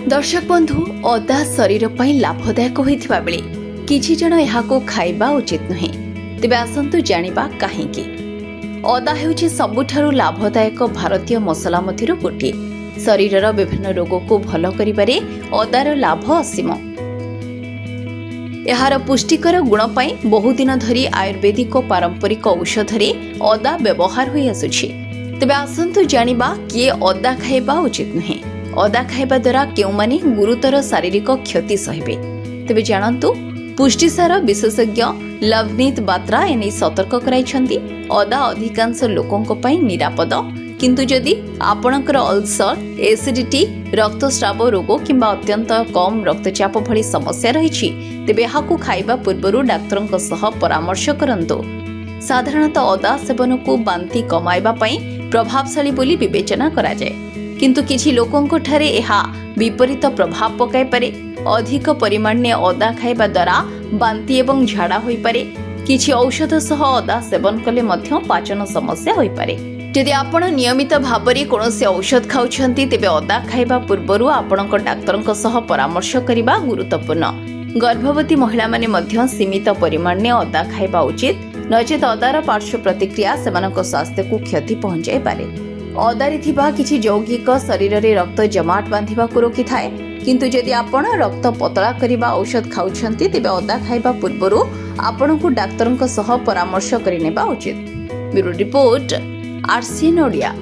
दर्शक बंधु अदा शरीर पर लाभदायक होइथिबा बेले किछि जण एहाको खाइबा उचित नुहे। तेबे आसंतु जानिबा काहेकि अदा हेउछि सबुठारु लाभदायक भारतीय मसला मध्यरु गोटे। शरीरर विभिन्न रोग को भल करिबारे अदार लाभ असीम। एहार पुष्टिकर गुण पई बहुदिन धरी आयुर्वेदिक और पारंपरिक औषधरे अदा व्यवहार होई आसुछि। तेबे आसंतु जानिबा किए अदा खाइबा उचित नुहे। अदा खाइबा द्वारा केउमाने गुरुतर शारीरिक क्षति सहिबे। तेबे जानंतु पुष्टिसार विशेषज्ञ लवनीत बात्रा एने सतर्क कराइछंती। अदा अधिकांश लोकंक पई निरापद, किंतु जदि आपणकर अल्सर, एसिडिटी, रक्तस्राव रोग किंबा अत्यंत कम रक्तचाप भली समस्या रहिछि तेबे एहाकु खाइबा पूर्वरु डाक्टरंक सह परामर्श करंतु। साधारणतः अदा सेवन को बांती कमाइबा पई प्रभावशाली बोली विवेचना करा जाय, किंतु किछि लोकंक ठारे एहा विपरीत प्रभाव पकाई पारे। अधिक परिमाण में अदा खाइबा द्वारा बांती एवं झाड़ा होई पारे। किछि औषध सह अदा सेवन कले मध्य पाचन समस्या होई पारे। यदि आपण नियमित भाबरे कोनोसी औषध खाउछंती तेबे अदा खाइबा पूर्वरु आपणक डाक्टरंक सह परामर्श करिबा गुरुत्वपूर्ण। गर्भवती महिला माने मध्य सीमित परिमाण में अदा खाइबा उचित, नचेत अदार पार्श्व प्रतिक्रिया सेमानक स्वास्थ्य को क्षति पहुंचाई पारे। अदारे थिबा किछि यौगिक शरीर रे रक्त जमाट बांधिबा को रोकी थाए, किंतु जदि आपण रक्त पतला करिबा औषध खाउछंती तेबे अदा खाइबा पूर्वरु आपणकु डाक्टरंक सह परामर्श करि नेबा उचित। Bureau report, RCN Odia.